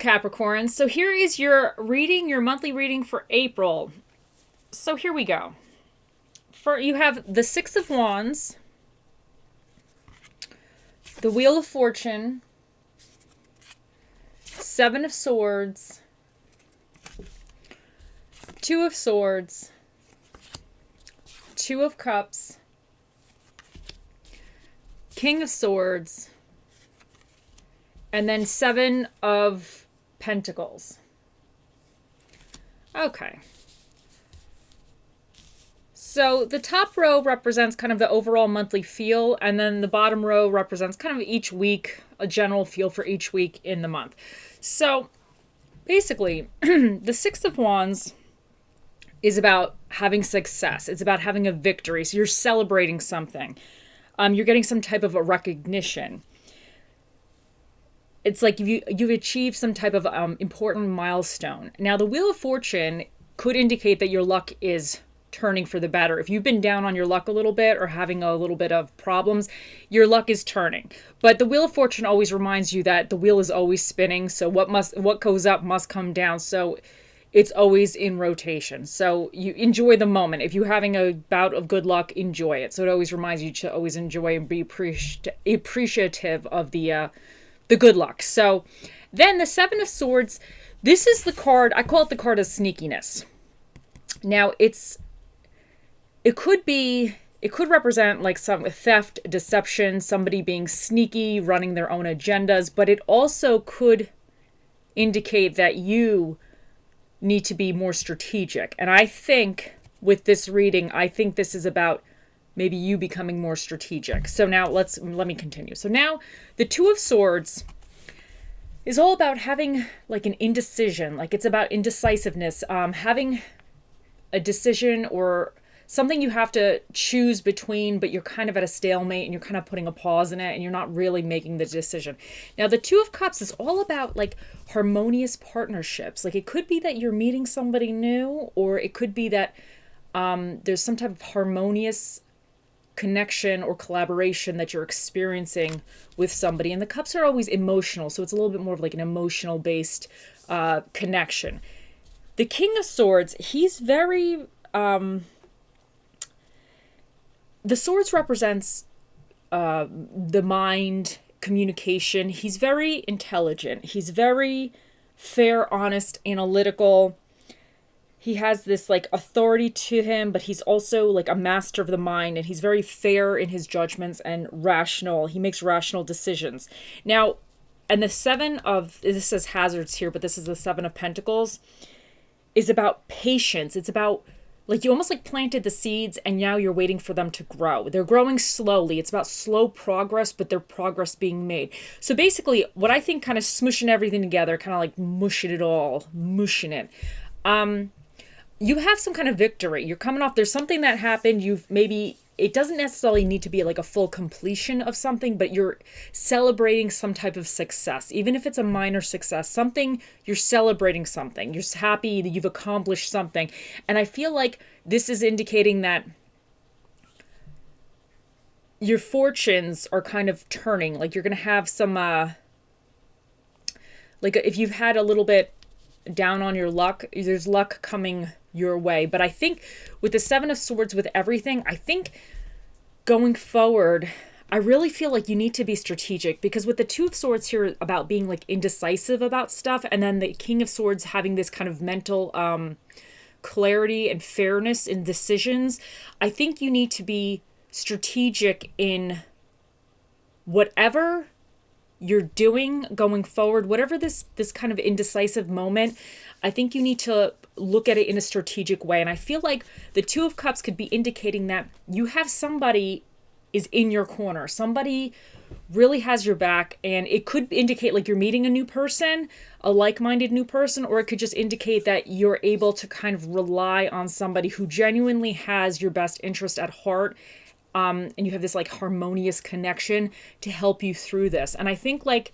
Capricorn. So here is your reading, your monthly reading for April. So here we go. You have the Six of Wands, the Wheel of Fortune, Seven of Swords, Two of Swords, Two of Cups, King of Swords, and then Seven of Pentacles. Okay. So the top row represents kind of the overall monthly feel, and then the bottom row represents kind of each week, a general feel for each week in the month. So basically, the Six of Wands is about having success. It's about having a victory. So you're celebrating something. You're getting some type of a recognition. It's like you've achieved some type of important milestone. Now, the Wheel of Fortune could indicate that your luck is turning for the better. If you've been down on your luck a little bit or having a little bit of problems, your luck is turning. But the Wheel of Fortune always reminds you that the wheel is always spinning. So what goes up must come down. So it's always in rotation. So you enjoy the moment. If you're having a bout of good luck, enjoy it. So it always reminds you to always enjoy and be appreciative of the good luck. So then the Seven of Swords, this is the card, I call it the card of sneakiness. Now it could represent like some theft, deception, somebody being sneaky, running their own agendas, but it also could indicate that you need to be more strategic. And I think with this reading, I think this is about maybe you becoming more strategic. So now let me continue. So now the Two of Swords is all about having like an indecision, like it's about indecisiveness, having a decision or something you have to choose between, but you're kind of at a stalemate and you're kind of putting a pause in it and you're not really making the decision. Now, the Two of Cups is all about like harmonious partnerships. Like it could be that you're meeting somebody new, or it could be that there's some type of harmonious connection or collaboration that you're experiencing with somebody. And the cups are always emotional, so it's a little bit more of like an emotional based connection. The King of Swords, he's very the swords represents the mind, communication. He's very intelligent. He's very fair, honest, analytical. He has this like authority to him, but he's also like a master of the mind, and he's very fair in his judgments and rational. He makes rational decisions. Now, and the this says hazards here, but this is the Seven of Pentacles, is about patience. It's about like you almost like planted the seeds and now you're waiting for them to grow. They're growing slowly. It's about slow progress, but their progress being made. So basically what I think kind of smushing everything together, kind of like mushing it. You have some kind of victory. You're coming off, there's something that happened. It doesn't necessarily need to be like a full completion of something, but you're celebrating some type of success. Even if it's a minor success, you're celebrating something. You're happy that you've accomplished something. And I feel like this is indicating that your fortunes are kind of turning. Like you're going to have some, like if you've had a little bit down on your luck, there's luck coming your way. But I think with the Seven of Swords, with everything, I think going forward, I really feel like you need to be strategic, because with the Two of Swords here about being like indecisive about stuff, and then the King of Swords having this kind of mental clarity and fairness in decisions, I think you need to be strategic in whatever you're doing going forward, whatever this kind of indecisive moment, I think you need to look at it in a strategic way. And I feel like the Two of Cups could be indicating that you have somebody is in your corner. Somebody really has your back, and it could indicate like you're meeting a new person, a like-minded new person, or it could just indicate that you're able to kind of rely on somebody who genuinely has your best interest at heart. And you have this like harmonious connection to help you through this. And I think like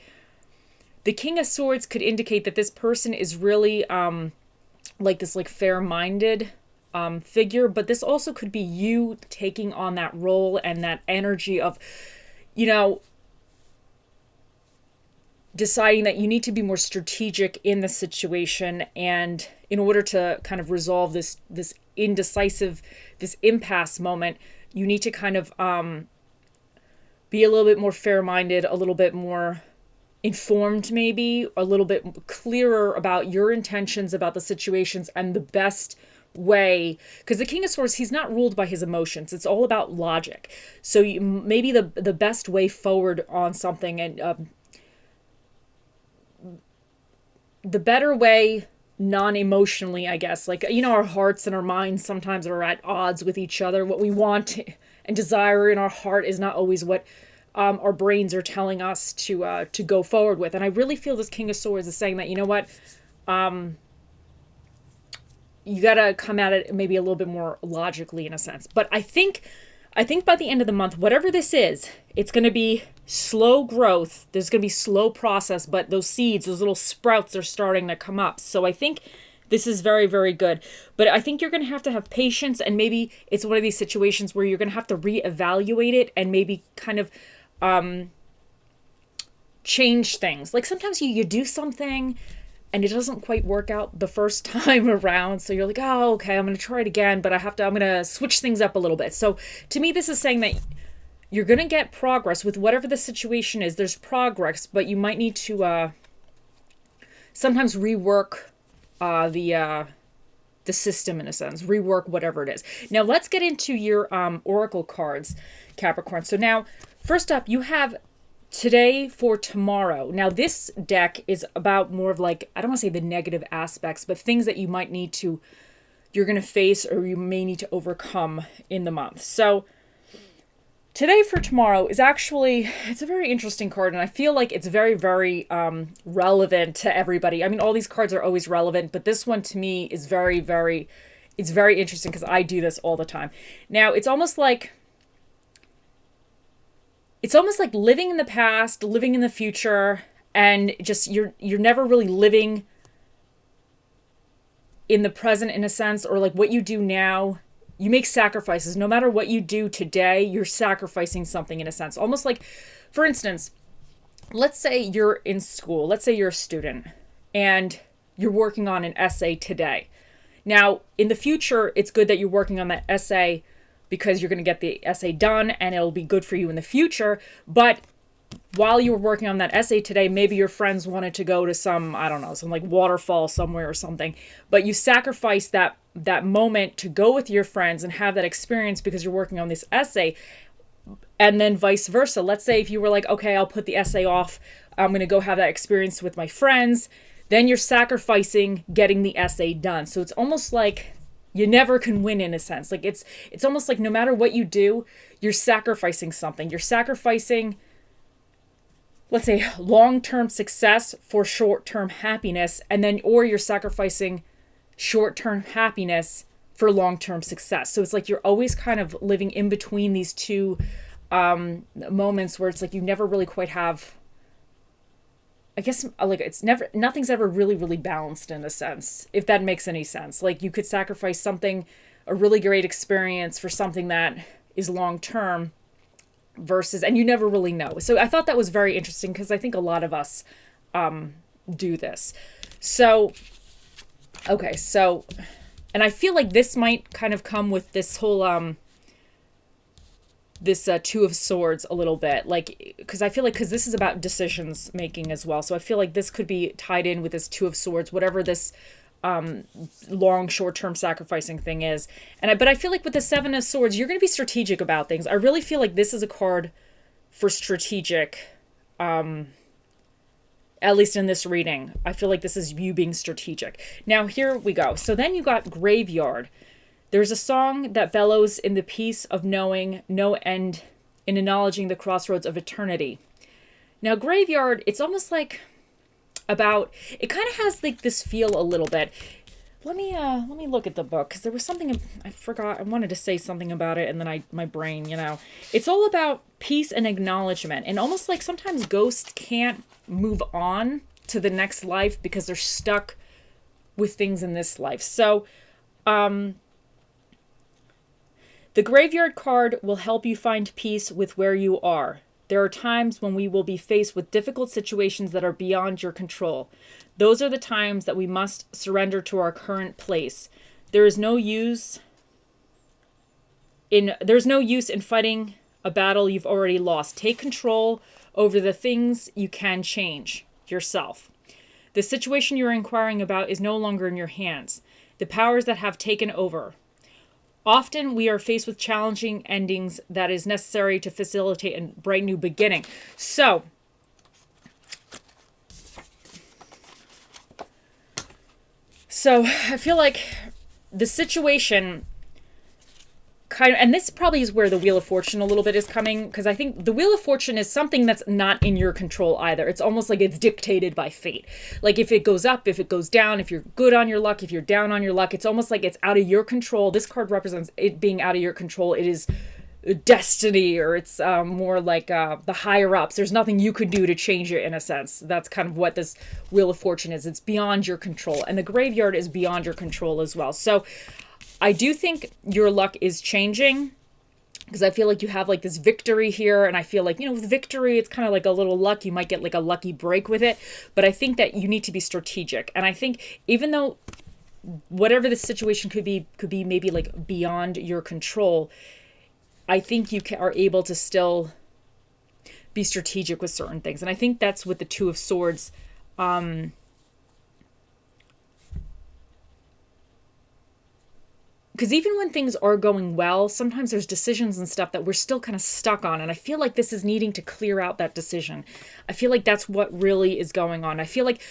the King of Swords could indicate that this person is really like this like fair-minded figure, but this also could be you taking on that role and that energy of, deciding that you need to be more strategic in the situation, and in order to kind of resolve this indecisive, this impasse moment, you need to kind of be a little bit more fair-minded, a little bit more informed, maybe a little bit clearer about your intentions about the situations and the best way, because the King of Swords, he's not ruled by his emotions. It's all about logic. So maybe the best way forward on something, and the better way non-emotionally, I guess, like, our hearts and our minds sometimes are at odds with each other. What we want and desire in our heart is not always what our brains are telling us to go forward with. And I really feel this King of Swords is saying that, you know what, you got to come at it maybe a little bit more logically in a sense. But I think by the end of the month, whatever this is, it's going to be slow growth. There's going to be slow process, but those seeds, those little sprouts are starting to come up. So I think this is very, very good. But I think you're going to have patience, and maybe it's one of these situations where you're going to have to reevaluate it and maybe kind of change things. Like sometimes you do something and it doesn't quite work out the first time around. So you're like, oh, okay, I'm going to try it again, but I'm going to switch things up a little bit. So to me, this is saying that you're going to get progress with whatever the situation is. There's progress, but you might need to sometimes rework the system in a sense, rework whatever it is. Now let's get into your oracle cards, Capricorn. So now, first up, you have today for tomorrow. Now this deck is about more of like, I don't want to say the negative aspects, but things that you might need to, you're going to face or you may need to overcome in the month. So today for tomorrow is actually, it's a very interesting card, and I feel like it's very, very relevant to everybody. I mean, all these cards are always relevant, but this one to me is very, very, it's very interesting because I do this all the time. Now, it's almost like living in the past, living in the future, and just you're never really living in the present in a sense, or like what you do now. You make sacrifices. No matter what you do today, you're sacrificing something in a sense. Almost like, for instance, let's say you're in school. Let's say you're a student and you're working on an essay today. Now, in the future, it's good that you're working on that essay because you're going to get the essay done and it'll be good for you in the future. But while you were working on that essay today, maybe your friends wanted to go to some, I don't know, some like waterfall somewhere or something, but you sacrificed that moment to go with your friends and have that experience because you're working on this essay. And then vice versa. Let's say if you were like, okay, I'll put the essay off, I'm going to go have that experience with my friends, then you're sacrificing getting the essay done. So it's almost like you never can win in a sense. Like it's almost like no matter what you do, you're sacrificing something. You're sacrificing, let's say, long-term success for short-term happiness, and then, or you're sacrificing short-term happiness for long-term success. So it's like you're always kind of living in between these two moments where it's like you never really quite have, I guess, like it's never, nothing's ever really, really balanced in a sense, if that makes any sense. Like you could sacrifice something, a really great experience for something that is long-term versus, and you never really know. So I thought that was very interesting because I think a lot of us do this. So, okay, so, and I feel like this might kind of come with this whole, this Two of Swords a little bit, like, because I feel like, because this is about decisions making as well. So I feel like this could be tied in with this Two of Swords, whatever this long short-term sacrificing thing is. But I feel like with the Seven of Swords, you're going to be strategic about things. I really feel like this is a card for strategic, at least in this reading. I feel like this is you being strategic. Now, here we go. So then you got Graveyard. There's a song that bellows in the peace of knowing no end, in acknowledging the crossroads of eternity. Now, Graveyard, it's almost like about, it kind of has like this feel a little bit. Let me look at the book, because there was something I forgot. I wanted to say something about it, and then my brain, it's all about peace and acknowledgement, and almost like sometimes ghosts can't move on to the next life because they're stuck with things in this life. So, the Graveyard card will help you find peace with where you are. There are times when we will be faced with difficult situations that are beyond your control. Those are the times that we must surrender to our current place. There's no use in fighting a battle you've already lost. Take control over the things you can change yourself. The situation you're inquiring about is no longer in your hands. The powers that have taken over. Often we are faced with challenging endings that is necessary to facilitate a bright new beginning. So, I feel like the situation kind of, and this probably is where the Wheel of Fortune a little bit is coming, because I think the Wheel of Fortune is something that's not in your control either. It's almost like it's dictated by fate. Like if it goes up, if it goes down, if you're good on your luck, if you're down on your luck, it's almost like it's out of your control. This card represents it being out of your control. It is destiny, or it's more like the higher ups. There's nothing you could do to change it in a sense. That's kind of what this Wheel of Fortune is. It's beyond your control. And the graveyard is beyond your control as well. So I do think your luck is changing, because I feel like you have like this victory here. And I feel like, with victory, it's kind of like a little luck. You might get like a lucky break with it. But I think that you need to be strategic. And I think even though whatever the situation could be maybe like beyond your control, I think you are able to still be strategic with certain things. And I think that's with the Two of Swords. Because even when things are going well, sometimes there's decisions and stuff that we're still kind of stuck on. And I feel like this is needing to clear out that decision. I feel like that's what really is going on. I feel like,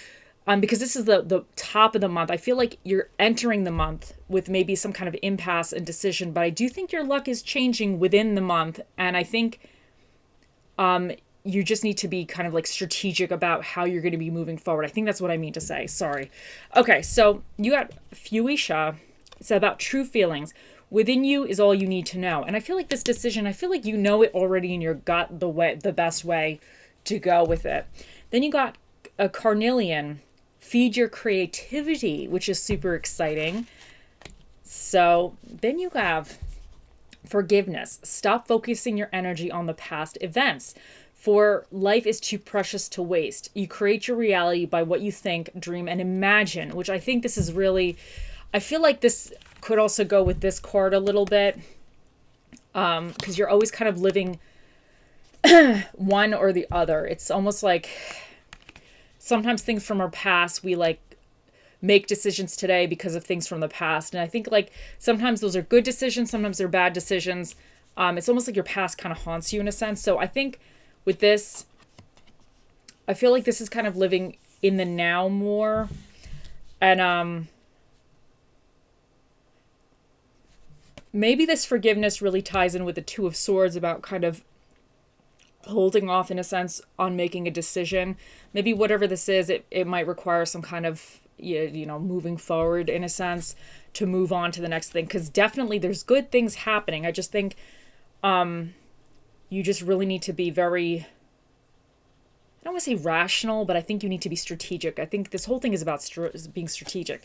because this is the top of the month, I feel like you're entering the month with maybe some kind of impasse and decision. But I do think your luck is changing within the month. And I think you just need to be kind of like strategic about how you're going to be moving forward. I think that's what I mean to say. Sorry. Okay, so you got Fuchsia. It's about true feelings. Within you is all you need to know. And I feel like this decision, I feel like you know it already in your gut, the best way to go with it. Then you got a Carnelian, feed your creativity, which is super exciting. So then you have forgiveness. Stop focusing your energy on the past events, for life is too precious to waste. You create your reality by what you think, dream, and imagine, which I think this is really... I feel like this could also go with this card a little bit, because you're always kind of living one or the other. It's almost like sometimes things from our past, we like make decisions today because of things from the past. And I think like sometimes those are good decisions, sometimes they're bad decisions. It's almost like your past kind of haunts you in a sense. So I think with this, I feel like this is kind of living in the now more. And maybe this forgiveness really ties in with the Two of Swords about kind of holding off in a sense on making a decision. Maybe whatever this is, it might require some kind of, moving forward in a sense to move on to the next thing. Because definitely there's good things happening. I just think you just really need to be very... I don't want to say rational, but I think you need to be strategic. I think this whole thing is about being strategic.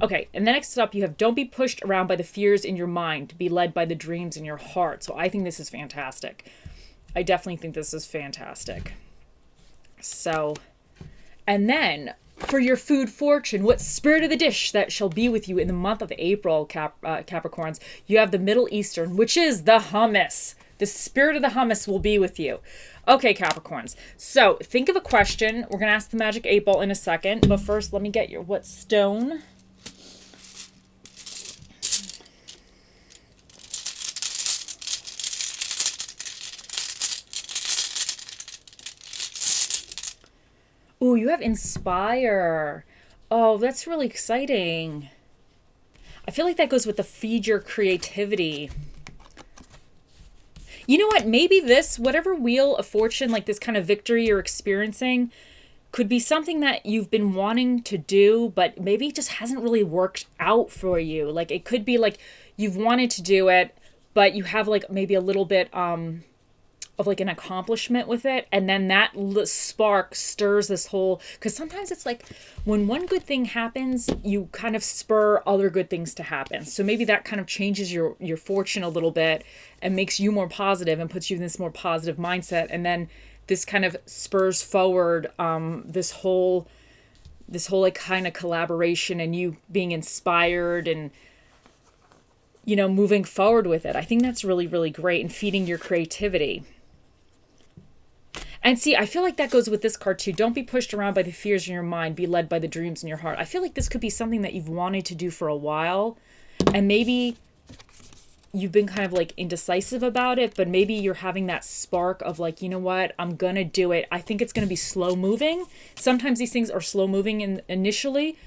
Okay, and then next up you have don't be pushed around by the fears in your mind. Be led by the dreams in your heart. So I think this is fantastic. I definitely think this is fantastic. So, and then for your food fortune, what spirit of the dish that shall be with you in the month of April, Capricorns? You have the Middle Eastern, which is the hummus. The spirit of the hummus will be with you. Okay, Capricorns. So think of a question. We're going to ask the Magic 8 Ball in a second. But first, let me get your what stone? Ooh, you have Inspire. Oh, that's really exciting. I feel like that goes with the feed your creativity. You know what? Maybe this, whatever Wheel of Fortune, like this kind of victory you're experiencing, could be something that you've been wanting to do, but maybe it just hasn't really worked out for you. Like it could be like you've wanted to do it, but you have like maybe a little bit of of like an accomplishment with it, and then that spark stirs this whole, because sometimes it's like when one good thing happens, you kind of spur other good things to happen. So maybe that kind of changes your fortune a little bit and makes you more positive and puts you in this more positive mindset, and then this kind of spurs forward this whole like kind of collaboration and you being inspired and, you know, moving forward with it. I think that's really, really great, and feeding your creativity. And see, I feel like that goes with this card too. Don't be pushed around by the fears in your mind. Be led by the dreams in your heart. I feel like this could be something that you've wanted to do for a while, and maybe you've been kind of like indecisive about it, but maybe you're having that spark of like, you know what, I'm going to do it. I think it's going to be slow moving. Sometimes these things are slow moving initially.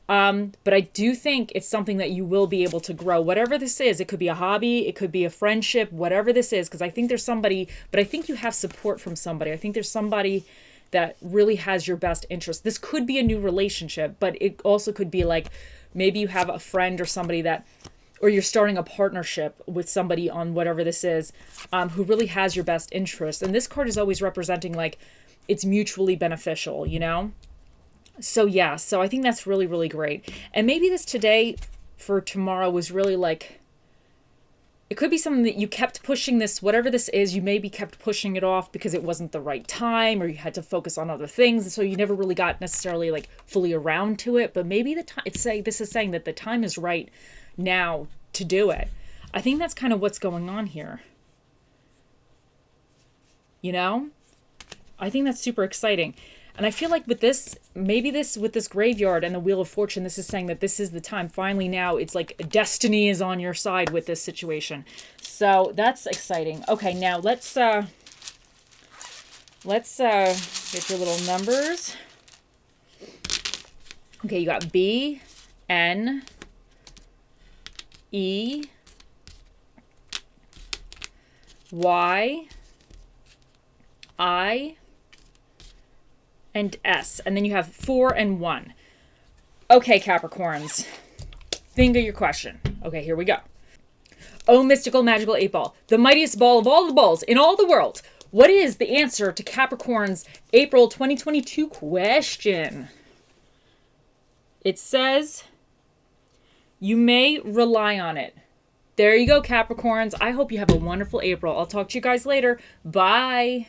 But I do think it's something that you will be able to grow. Whatever this is, it could be a hobby, it could be a friendship, whatever this is, because I think there's somebody, but I think you have support from somebody. I think there's somebody that really has your best interest. This could be a new relationship, but it also could be like maybe you have a friend or somebody that, or you're starting a partnership with somebody on whatever this is, who really has your best interest. And this card is always representing like it's mutually beneficial, you know? So yeah, so I think that's really, really great. And maybe this today for tomorrow was really like, it could be something that you kept pushing this, whatever this is, you maybe kept pushing it off because it wasn't the right time or you had to focus on other things. And so you never really got necessarily like fully around to it. But maybe the time, this is saying that the time is right now to do it. I think that's kind of what's going on here. You know? I think that's super exciting. And I feel like with this, maybe this, with this graveyard and the Wheel of Fortune, this is saying that this is the time. Finally now, it's like destiny is on your side with this situation. So that's exciting. Okay, now let's get your little numbers. Okay, you got B, N, E, Y, I, and S. And then you have 4 and 1. Okay, Capricorns. Think of your question. Okay, here we go. Oh, mystical, magical 8-ball. The mightiest ball of all the balls in all the world. What is the answer to Capricorn's April 2022 question? It says, you may rely on it. There you go, Capricorns. I hope you have a wonderful April. I'll talk to you guys later. Bye.